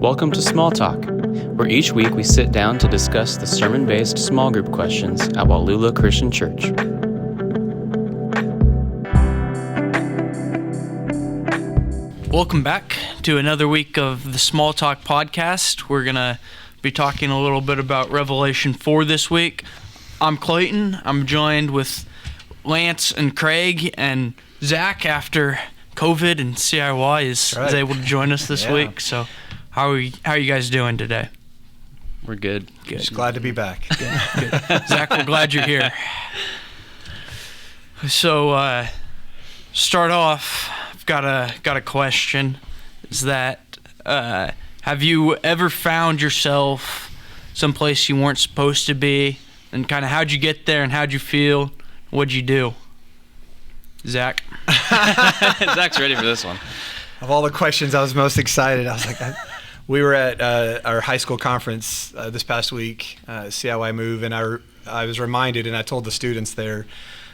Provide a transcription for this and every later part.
Welcome to Small Talk, where each week we sit down to discuss the sermon-based small group questions at Wallula Christian Church. Welcome back to another week of the Small Talk podcast. We're going to be talking a little bit about Revelation 4 this week. I'm Klayton. I'm joined with Lance and Craig, and Zach after COVID and CIY is able to join us this week. So how are you guys doing today? We're good. Just glad to be back. Good. Zach, we're glad you're here. So start off, I've got a question. Is that have you ever found yourself someplace you weren't supposed to be, and kind of how'd you get there and how'd you feel? What'd you do? Zach? Zach's ready for this one. Of all the questions, I was most excited. I was like, we were at our high school conference this past week, CIY Move, and I was reminded, and I told the students there,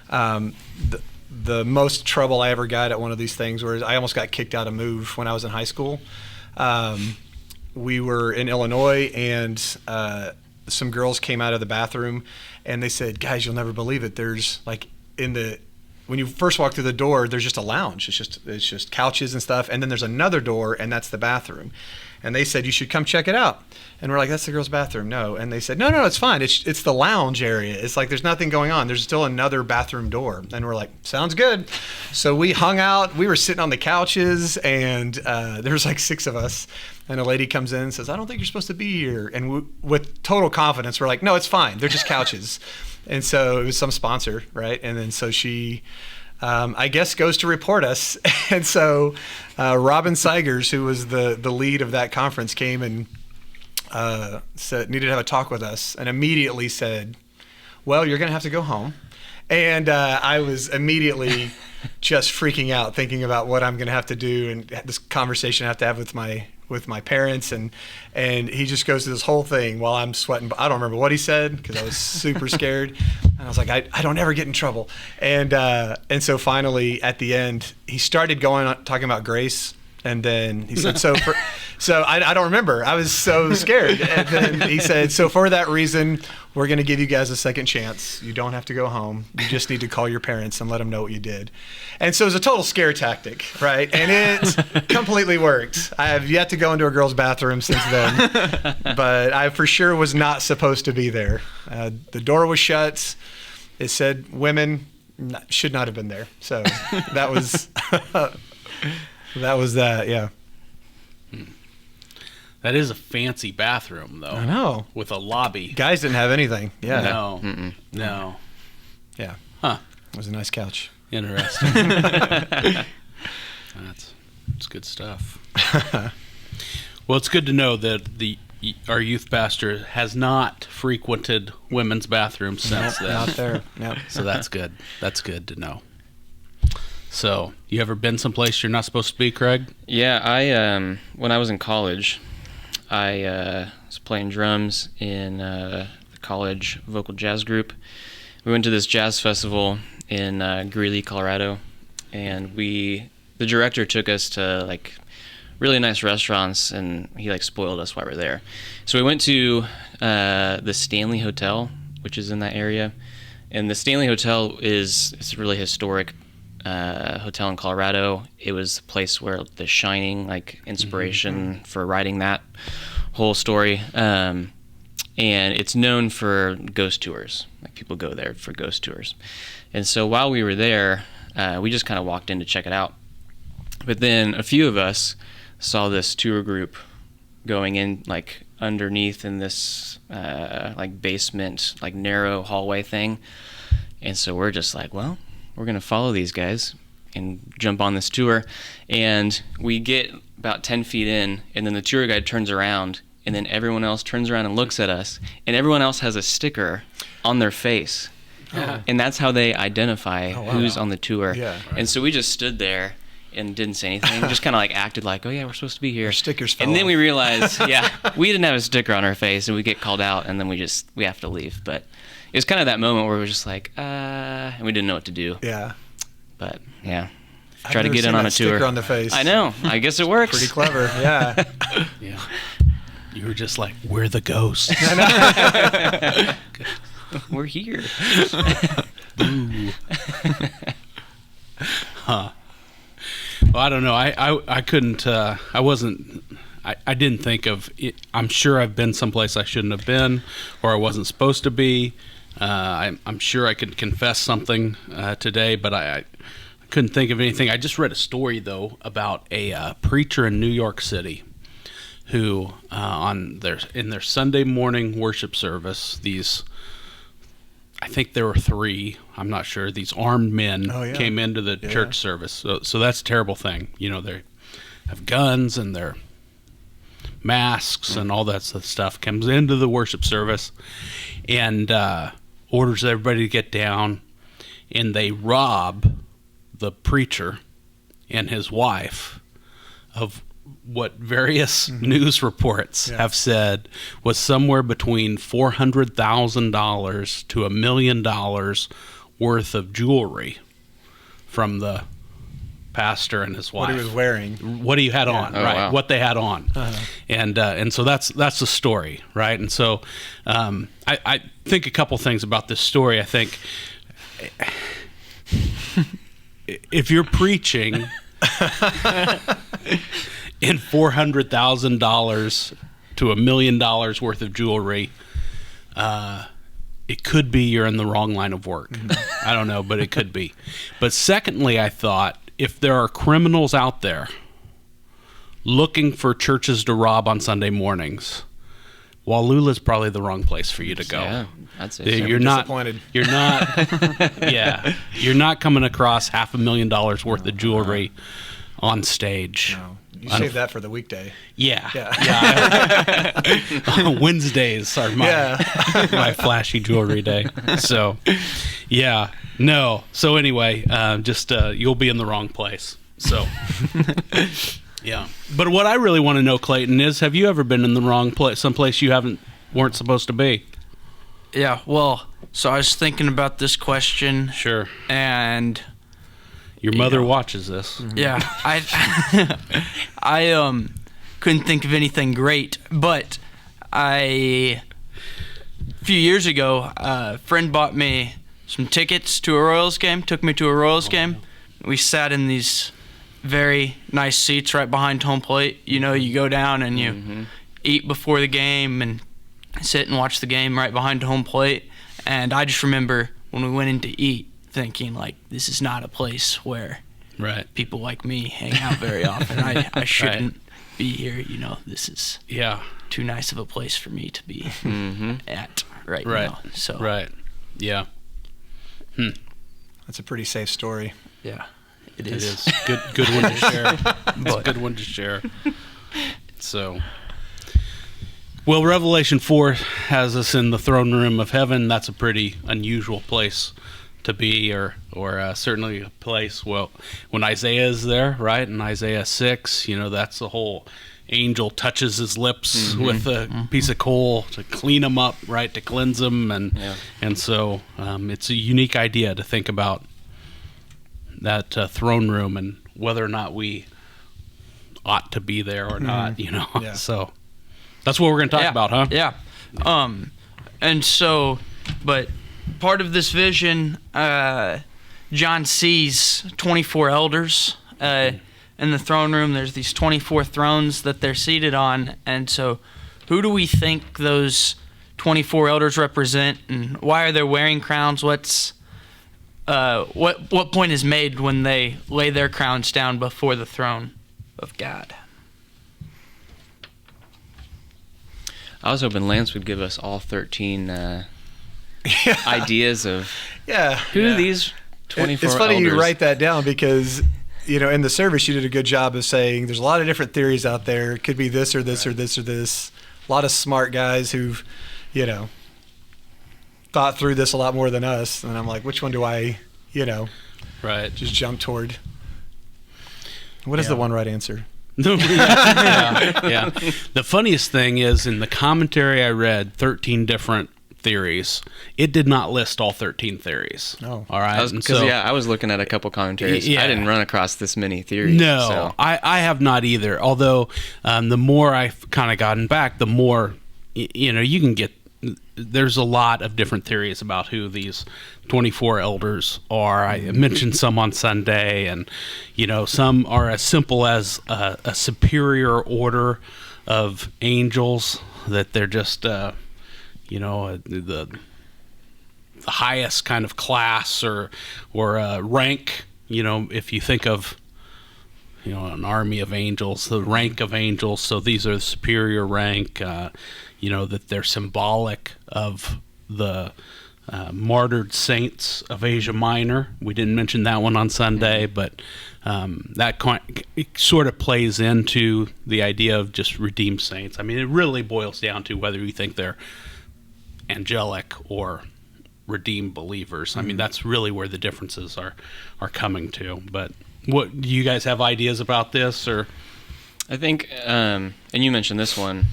the most trouble I ever got at one of these things was I almost got kicked out of Move when I was in high school. We were in Illinois, and some girls came out of the bathroom, and they said, "Guys, you'll never believe it. There's like when you first walk through the door, there's just a lounge. It's just couches and stuff, and then there's another door, and that's the bathroom." And they said, "You should come check it out." And we're like, "That's the girls' bathroom." No. And they said, No, it's fine. It's the lounge area. It's like there's nothing going on. There's still another bathroom door. And we're like, "Sounds good." So we hung out. We were sitting on the couches, and there was like 6 of us. And a lady comes in and says, "I don't think you're supposed to be here." And with total confidence, we're like, "No, it's fine. They're just couches." And so it was some sponsor, right? And then so she, I guess, goes to report us. And so Robin Seigers, who was the lead of that conference, came and needed to have a talk with us, and immediately said, "Well, you're going to have to go home." And I was immediately just freaking out, thinking about what I'm going to have to do and this conversation I have to have with my parents, and he just goes through this whole thing while I'm sweating. I don't remember what he said because I was super scared, and I was like, I don't ever get in trouble. And so finally at the end, he started talking about grace, and then he said, so I don't remember. I was so scared. And then he said, "So for that reason, we're going to give you guys a second chance. You don't have to go home. You just need to call your parents and let them know what you did." And so it was a total scare tactic, right? And it completely worked. I have yet to go into a girl's bathroom since then, but I for sure was not supposed to be there. The door was shut. It said women should not have been there. So that was that, yeah. That is a fancy bathroom, though. I know. With a lobby. Guys didn't have anything. Yeah. No. Mm-mm. No. Yeah. Huh. It was a nice couch. Interesting. That's good stuff. Well, it's good to know that our youth pastor has not frequented women's bathrooms since then. Not there. Yep. So that's good. That's good to know. So, you ever been someplace you're not supposed to be, Craig? Yeah, I when I was in college, I was playing drums in the college vocal jazz group. We went to this jazz festival in Greeley, Colorado, and the director took us to like really nice restaurants, and he like spoiled us while we were there. So we went to the Stanley Hotel, which is in that area, and the Stanley Hotel it's a really historic hotel in Colorado. It was the place where The Shining, like inspiration for writing that whole story, and it's known for ghost tours. Like people go there for ghost tours. And so while we were there, we just kind of walked in to check it out. But then a few of us saw this tour group going in like underneath in this like basement, like narrow hallway thing. And so we're just like, well, we're going to follow these guys and jump on this tour. And we get about 10 feet in, and then the tour guide turns around, and then everyone else turns around and looks at us, and everyone else has a sticker on their face. Yeah. And that's how they identify who's on the tour. Yeah. And so we just stood there and didn't say anything, just kind of like acted like, "Oh yeah, we're supposed to be here." Our stickers fell And then off. we realized, we didn't have a sticker on our face, and we get called out, and then we have to leave. But it was kind of that moment where we were just like, and we didn't know what to do. Yeah. But yeah. try to get in on a tour. Sticker on the face. I know. I guess it works. Pretty clever. Yeah. Yeah. You were just like, we're the ghosts. We're here. Boo. Huh. Well, I don't know. I couldn't. I wasn't. I didn't think of it. I'm sure I've been someplace I shouldn't have been, or I wasn't supposed to be. I'm sure I could confess something today, but I couldn't think of anything. I just read a story though about a preacher in New York City who, in their Sunday morning worship service, I think there were 3. I'm not sure. These armed men came into the church service. So that's a terrible thing. You know, they have guns and their masks and all that stuff. Comes into the worship service and orders everybody to get down. And they rob the preacher and his wife of what various news reports have said was somewhere between $400,000 to $1 million worth of jewelry from the pastor and his wife. What he was wearing. What he had on, right? Wow. What they had on, and so that's the story, right? And so I think a couple things about this story. I think if you're preaching in $400,000 to $1 million worth of jewelry, it could be you're in the wrong line of work. I don't know, but it could be. But secondly, I thought if there are criminals out there looking for churches to rob on Sunday mornings, Wallula's probably the wrong place for you to go. Yeah, I'd say so. You're not disappointed. You're not. Yeah, you're not coming across $500,000 worth of jewelry on stage. No. You save that for the weekday. Yeah. Yeah. Wednesdays are my flashy jewelry day. So, yeah, no. So anyway, you'll be in the wrong place. So, yeah. But what I really want to know, Klayton, is have you ever been in the wrong place, someplace you weren't supposed to be? Yeah, well, so I was thinking about this question. Sure. And your mother watches this. Yeah, I couldn't think of anything great, but a few years ago, a friend bought me some tickets to a Royals game, took me to a Royals game. We sat in these very nice seats right behind home plate. You know, you go down and you eat before the game and sit and watch the game right behind home plate. And I just remember when we went in to eat, thinking like, this is not a place where people like me hang out very often. I shouldn't be here. You know, this is too nice of a place for me to be at right now. So yeah. That's a pretty safe story. Yeah, it is. Good one to share. It's a good one to share. So, well, Revelation 4 has us in the throne room of heaven. That's a pretty unusual place to be, or certainly a place. Well, when Isaiah is there, right, in Isaiah 6, you know, that's the whole angel touches his lips with a piece of coal to clean him up, right, to cleanse him, and so it's a unique idea to think about that throne room and whether or not we ought to be there or not, you know. Yeah. So that's what we're going to talk about, huh? Yeah. And so, but part of this vision, John sees 24 elders in the throne room. There's these 24 thrones that they're seated on. And so who do we think those 24 elders represent, and why are they wearing crowns? What point is made when they lay their crowns down before the throne of God? I was hoping Lance would give us all 13 ideas of who these 24 It's funny elders. you write that down because, you know, in the service you did a good job of saying there's a lot of different theories out there. It could be this or this or this or this. A lot of smart guys who've, you know, thought through this a lot more than us. And I'm like, which one do I, you know, just jump toward? What is the one right answer? Yeah. The funniest thing is in the commentary I read, 13 different theories. It did not list all 13 theories. Oh. All right. I was looking at a couple commentaries. Yeah. I didn't run across this many theories. No, so. I have not either. Although the more I've kind of gotten back, the more, you can get, there's a lot of different theories about who these 24 elders are. I mentioned some on Sunday, and, some are as simple as a superior order of angels, that they're just, the highest kind of class or rank. If you think of an army of angels, the rank of angels. So these are the superior rank. That they're symbolic of the martyred saints of Asia Minor. We didn't mention that one on Sunday, but it sort of plays into the idea of just redeemed saints. I mean, it really boils down to whether you think they're angelic or redeemed believers. I mean, that's really where the differences are coming to. But what do you guys have ideas about this? Or I think, and you mentioned this one,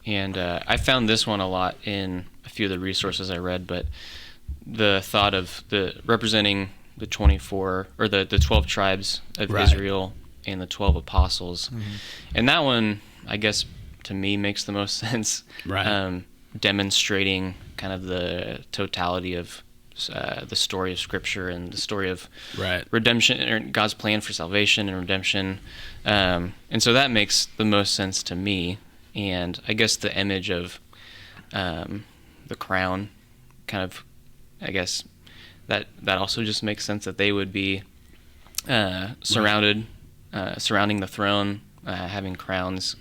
and I found this one a lot in a few of the resources I read, but the thought of the representing the 24 or the 12 tribes of Right. Israel and the 12 apostles. And that one, I guess, to me makes the most sense. Right. Demonstrating kind of the totality of the story of Scripture and the story of Right. redemption, or God's plan for salvation and redemption. And so that makes the most sense to me. And I guess the image of the crown kind of, I guess, that also just makes sense that they would be surrounding the throne, having crowns.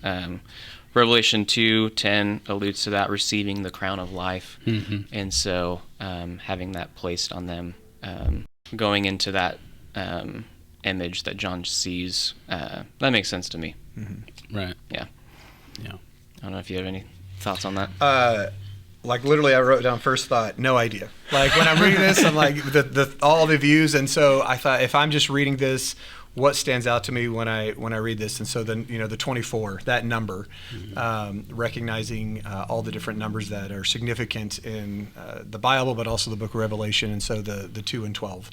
Revelation 2:10 alludes to that, receiving the crown of life. And so having that placed on them, going into that image that John sees, that makes sense to me. Right. Yeah. Yeah. I don't know if you have any thoughts on that. Like literally, I wrote down first thought, no idea. Like when I'm reading this, I'm like all the views, and so I thought, if I'm just reading this, what stands out to me when I read this? And so then the 24, that number, recognizing all the different numbers that are significant in the Bible, but also the Book of Revelation, and so the 2 and 12,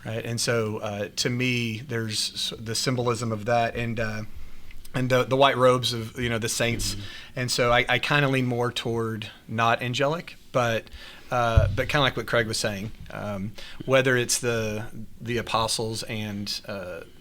right? And so to me, there's the symbolism of that, and the white robes of the saints, and so I kind of lean more toward not angelic, but kind of like what Craig was saying, whether it's the apostles and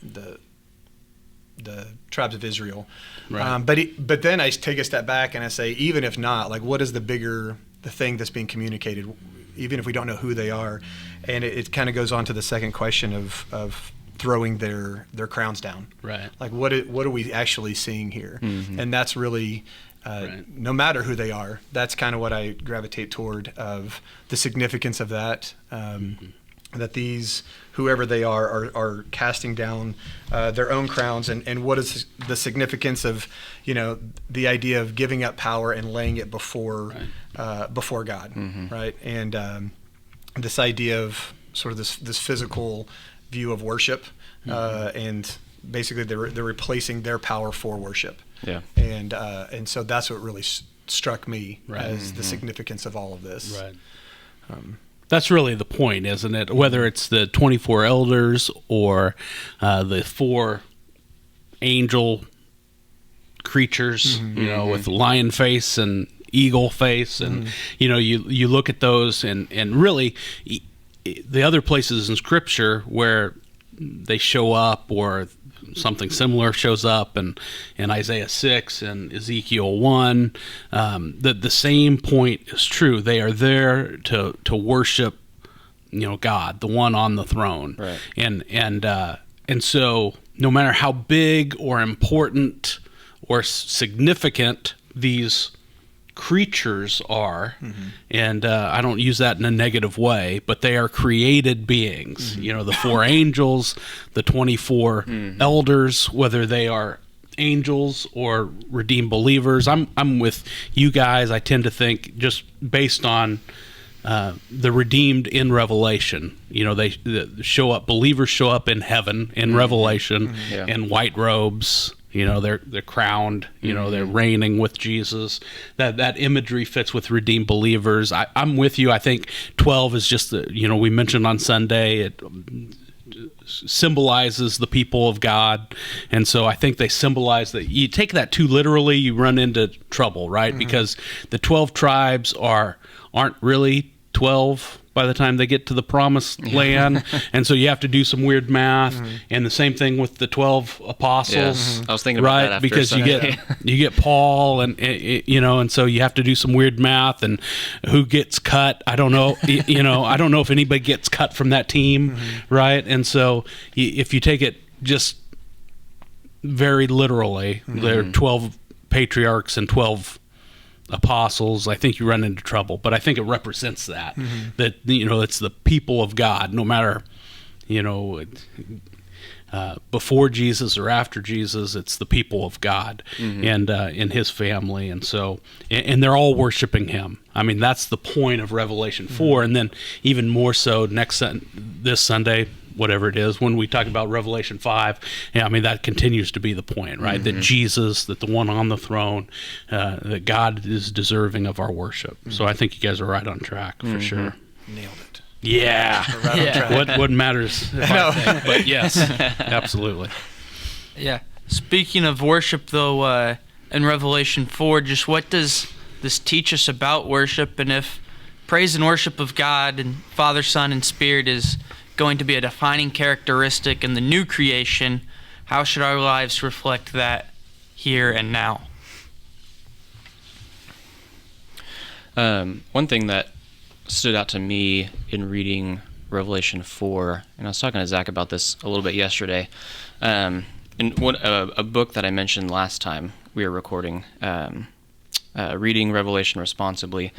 the tribes of Israel, Right. But then I take a step back and I say, even if not, like, what is the thing that's being communicated, even if we don't know who they are, and it kind of goes on to the second question of throwing their crowns down. Right. Like what are we actually seeing here? And that's really, Right. no matter who they are, that's kind of what I gravitate toward, of the significance of that, that these, whoever they are casting down their own crowns, and what is the significance of, the idea of giving up power and laying it before God, right? And this idea of sort of this physical view of worship, and basically they're replacing their power for worship. Yeah. And so that's what really struck me Right. as the significance of all of this. Right. That's really the point, isn't it? Whether it's the 24 elders or the 4 angel creatures, with lion face and eagle face, and you look at those, and really the other places in Scripture where they show up, or something similar shows up, and in Isaiah 6 and Ezekiel 1, the same point is true. They are there to worship, God, the one on the throne. Right. And so no matter how big or important or significant these creatures are, and I don't use that in a negative way, but they are created beings. The 4 angels, the 24 elders, whether they are angels or redeemed believers. I'm with you guys. I tend to think, just based on the redeemed in Revelation, they show up, believers show up in heaven in Revelation Yeah. in white robes, They're crowned. They're reigning with Jesus. That imagery fits with redeemed believers. I'm with you. I think 12 is just we mentioned on Sunday, it symbolizes the people of God, and so I think they symbolize that. You take that too literally, you run into trouble, right? Because the 12 tribes aren't really 12 by the time they get to the promised land, and so you have to do some weird math. And the same thing with the 12 apostles. I was thinking about that after because Sunday. you get Paul, and and so you have to do some weird math. And who gets cut? I don't know. I don't know if anybody gets cut from that team, right? And so if you take it just very literally, there are 12 patriarchs and 12 apostles. I think you run into trouble, but I think it represents that it's the people of God, no matter before Jesus or after Jesus, it's the people of God and in his family, and so and they're all worshiping him. I mean, that's the point of Revelation 4, and then even more so this Sunday, whatever it is, when we talk about Revelation 5, that continues to be the point, right? That Jesus, that the one on the throne, that God is deserving of our worship. So I think you guys are right on track for sure. Nailed it. Yeah. Right on track. What matters? I think, but yes, absolutely. Yeah. Speaking of worship, though, in Revelation 4, just what does this teach us about worship? And if praise and worship of God and Father, Son, and Spirit is going to be a defining characteristic in the new creation, how should our lives reflect that here and now? One thing that stood out to me in reading Revelation 4, and I was talking to Zach about this a little bit yesterday, in a book that I mentioned last time we were recording, Reading Revelation Responsibly,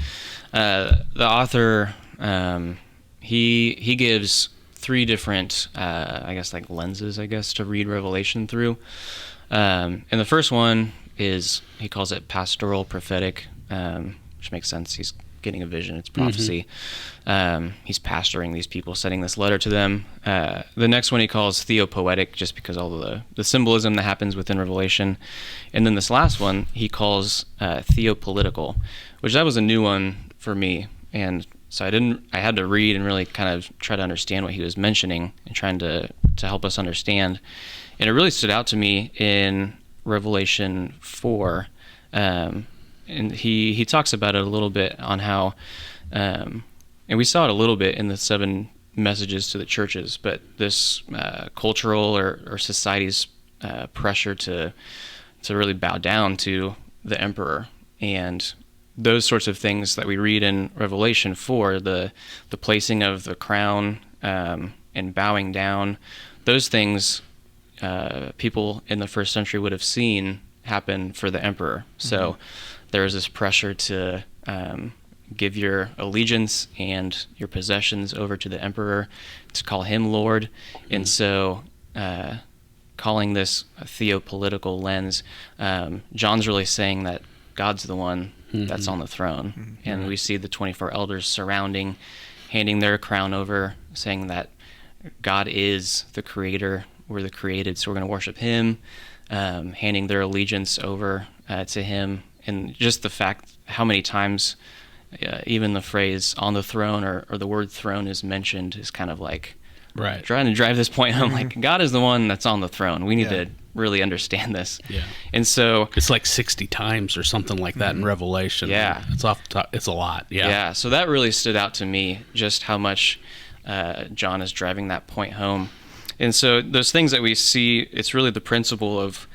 the author, he gives 3 different, lenses, to read Revelation through. And the first one is, he calls it pastoral prophetic, which makes sense. He's getting a vision. It's prophecy. He's pastoring these people, sending this letter to them. The next one he calls theopoetic, just because all the symbolism that happens within Revelation. And then this last one he calls theopolitical, which that was a new one for me. And so I had to read and really kind of try to understand what he was mentioning and trying to help us understand. And it really stood out to me in Revelation 4. And he talks about it a little bit on how, and we saw it a little bit in the 7 messages to the churches, but this cultural or society's pressure to really bow down to the emperor, and those sorts of things that we read in Revelation 4, the placing of the crown and bowing down, those things people in the first century would have seen happen for the emperor. So there is this pressure to give your allegiance and your possessions over to the emperor, to call him Lord. And so calling this a theopolitical lens, John's really saying that God's the one that's on the throne. And we see the 24 elders surrounding, handing their crown over, saying that God is the creator, we're the created, so we're going to worship him, handing their allegiance over to him. And just the fact how many times even the phrase on the throne or the word throne is mentioned is kind of like trying to drive this point home. Like, God is the one that's on the throne. We need to really understand this. Yeah. And so it's like 60 times or something like that in Revelation. Yeah. It's off the top. It's a lot. Yeah. Yeah. So that really stood out to me, just how much John is driving that point home. And so those things that we see, it's really the principle of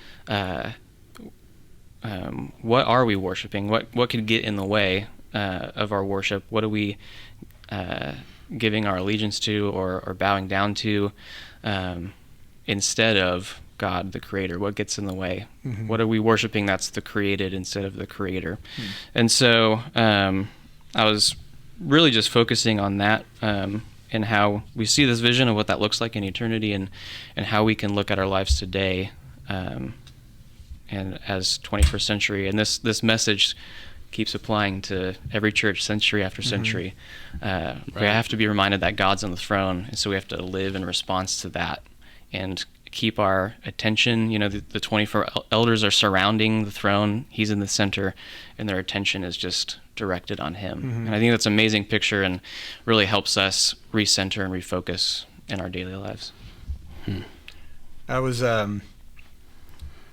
what are we worshiping? What could get in the way of our worship? What are we giving our allegiance to or bowing down to instead of God, the creator? What gets in the way? What are we worshiping that's the created instead of the creator? And so I was really just focusing on that and how we see this vision of what that looks like in eternity, and how we can look at our lives today and as 21st century. And this message keeps applying to every church century after century. We have to be reminded that God's on the throne, and so we have to live in response to that and keep our attention. The 24 elders are surrounding the throne. He's in the center, and their attention is just directed on him. And I think that's an amazing picture and really helps us recenter and refocus in our daily lives. I was,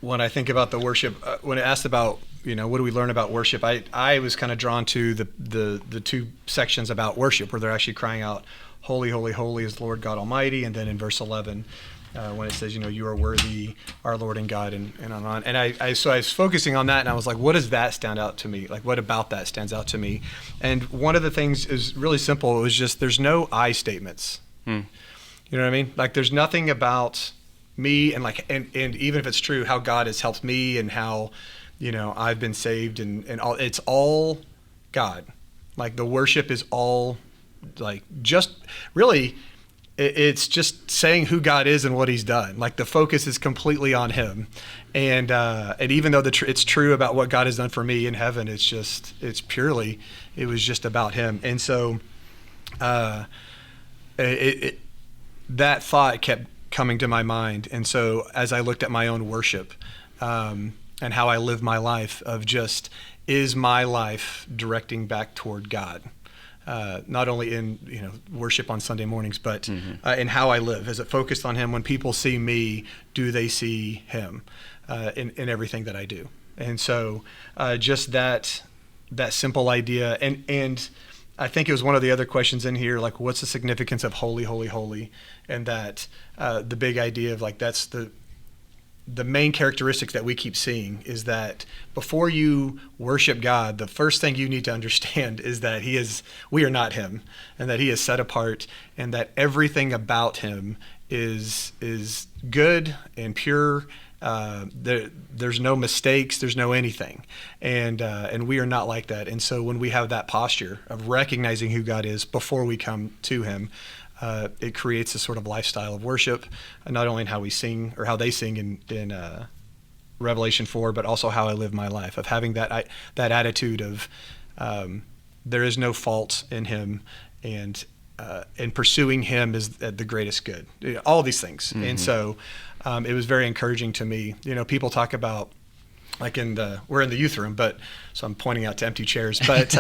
when I think about the worship, when it asked about, what do we learn about worship? I was kind of drawn to the two sections about worship where they're actually crying out, "Holy, holy, holy is the Lord God Almighty." And then in verse 11, when it says, "You are worthy, our Lord and God," and on and on. And so I was focusing on that, and I was like, what does that stand out to me? Like, what about that stands out to me? And one of the things is really simple. It was just, there's no I statements. You know what I mean? Like, there's nothing about me and even if it's true, how God has helped me and how, I've been saved and all, it's all God. Like, the worship is all just really, it's just saying who God is and what he's done. Like, the focus is completely on him. And even though it's true about what God has done for me in heaven, it was just about him. And so, that thought kept coming to my mind. And so as I looked at my own worship, and how I live my life of just, is my life directing back toward God? Not only in worship on Sunday mornings, but in how I live. Is it focused on him? When people see me, do they see him in everything that I do? And so just that simple idea. And I think it was one of the other questions in here, like, what's the significance of holy, holy, holy? And that the big idea of, like, that's the main characteristics that we keep seeing is that before you worship God, the first thing you need to understand is that we are not him, and that he is set apart, and that everything about him is good and pure. There's no mistakes, there's no anything. And we are not like that. And so when we have that posture of recognizing who God is before we come to him, it creates a sort of lifestyle of worship, not only in how we sing or how they sing in Revelation 4, but also how I live my life, of having that attitude of there is no fault in him, and pursuing him is the greatest good. All these things. And so it was very encouraging to me. People talk about, like, we're in the youth room, but so I'm pointing out to empty chairs, but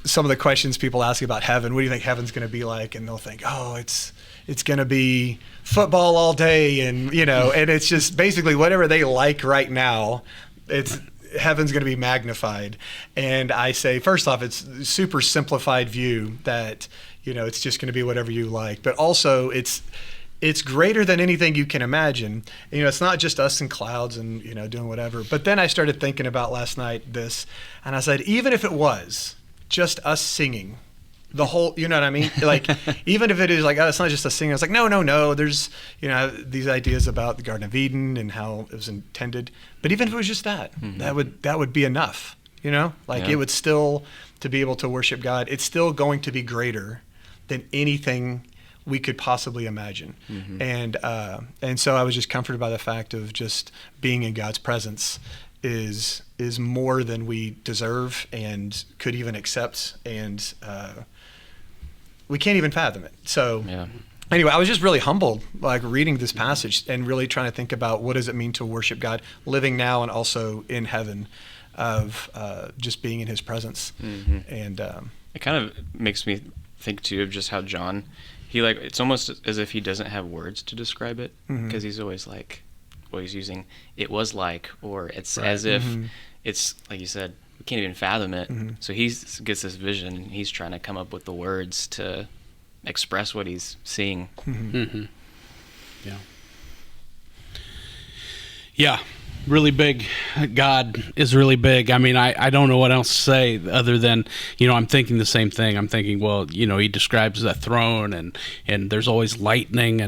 some of the questions people ask about heaven, what do you think heaven's going to be like? And they'll think, oh, it's going to be football all day, and and it's just basically whatever they like right now. Heaven's going to be magnified. And I say, first off, it's a super simplified view that it's just going to be whatever you like, but also it's greater than anything you can imagine. It's not just us in clouds and, doing whatever. But then I started thinking about last night and I said, even if it was just us singing the whole, you know what I mean? Like, even if it is like, oh, it's not just us singing. It's like, no, there's, these ideas about the Garden of Eden and how it was intended. But even if it was just that, that would be enough, It would still, to be able to worship God, it's still going to be greater than anything we could possibly imagine. And so I was just comforted by the fact of just being in God's presence is more than we deserve and could even accept, and we can't even fathom it. So anyway, I was just really humbled, like, reading this passage and really trying to think about what does it mean to worship God, living now and also in heaven, of just being in his presence. And it kind of makes me think too of just how John, it's almost as if he doesn't have words to describe it, because he's always like, he's using "it was like," or it's as if it's, like you said, we can't even fathom it. So he gets this vision, and he's trying to come up with the words to express what he's seeing. Yeah, really big. God is really big. I mean, I don't know what else to say other than, I'm thinking the same thing. I'm thinking, well, he describes that throne, and there's always lightning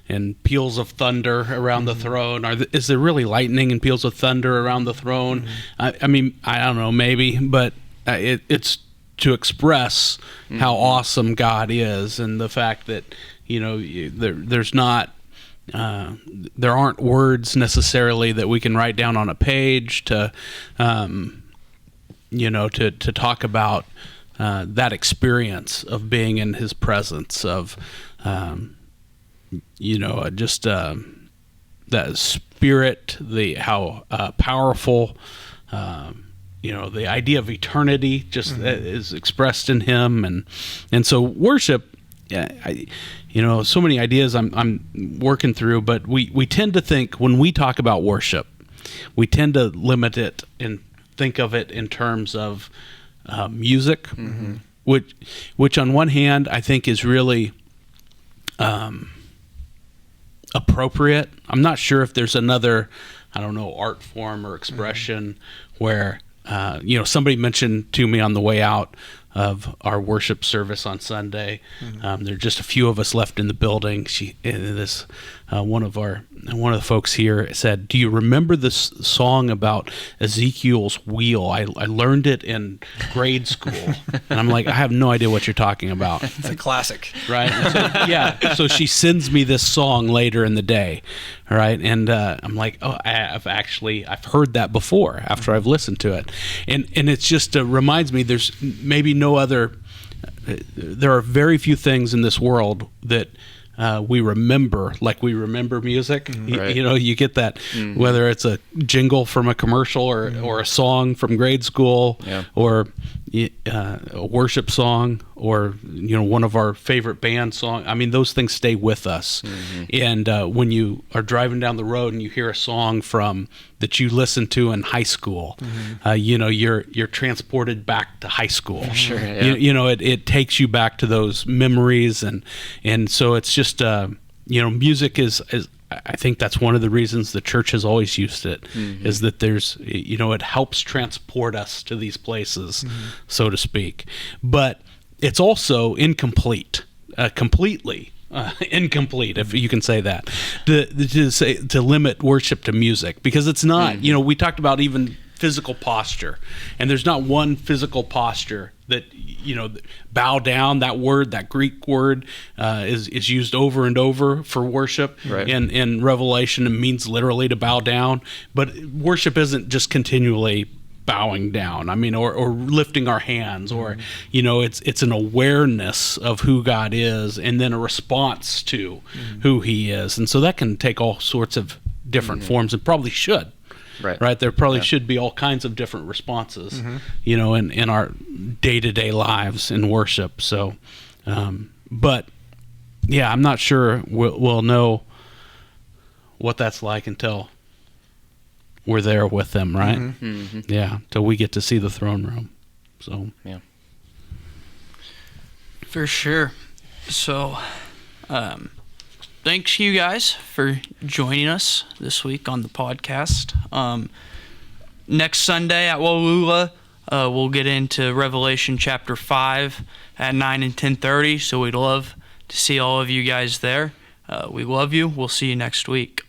and peals of thunder around the throne. Is there really lightning and peals of thunder around the throne? I mean, I don't know, maybe, but it's to express how awesome God is, and the fact that, there's not, there aren't words necessarily that we can write down on a page to talk about that experience of being in his presence, of just that spirit, how powerful, the idea of eternity just is expressed in him, and so worship. So many ideas I'm working through, but we tend to think when we talk about worship, we tend to limit it and think of it in terms of music, which on one hand I think is really appropriate. I'm not sure if there's another, art form or expression where, somebody mentioned to me on the way out of our worship service on Sunday. There are just a few of us left in the building. One of the folks here said, "Do you remember this song about Ezekiel's wheel? I learned it in grade school." And I'm like, "I have no idea what you're talking about." It's a classic, right? And so she sends me this song later in the day, right? And I'm like, "Oh, I've heard that before after I've listened to it," and it just reminds me there's maybe no other. There are very few things in this world that we remember like we remember music. Right. You get that whether it's a jingle from a commercial or a song from grade school, or a worship song, or one of our favorite band songs. I mean, those things stay with us. And when you are driving down the road and you hear a song that you listened to in high school, you're transported back to high school. Sure. Yeah. It takes you back to those memories, and so it's just music is I think that's one of the reasons the church has always used it, is that there's, it helps transport us to these places, so to speak. But it's also incomplete, completely incomplete, if you can say that, to limit worship to music, because it's not, we talked about even physical posture, and there's not one physical posture that bow down. That Greek word is used over and over for worship. Right. In Revelation, it means literally to bow down, but worship isn't just continually bowing down, or lifting our hands, or it's an awareness of who God is, and then a response to who he is. And so that can take all sorts of different forms, and probably should. Right. There probably should be all kinds of different responses, in our day-to-day lives in worship. So, but yeah, I'm not sure we'll know what that's like until we're there with them, right? Yeah, till we get to see the throne room. So, yeah, for sure. So, thanks you guys for joining us this week on the podcast. Next Sunday at Wallula, we'll get into Revelation chapter 5 at 9 and 10:30. So we'd love to see all of you guys there. We love you. We'll see you next week.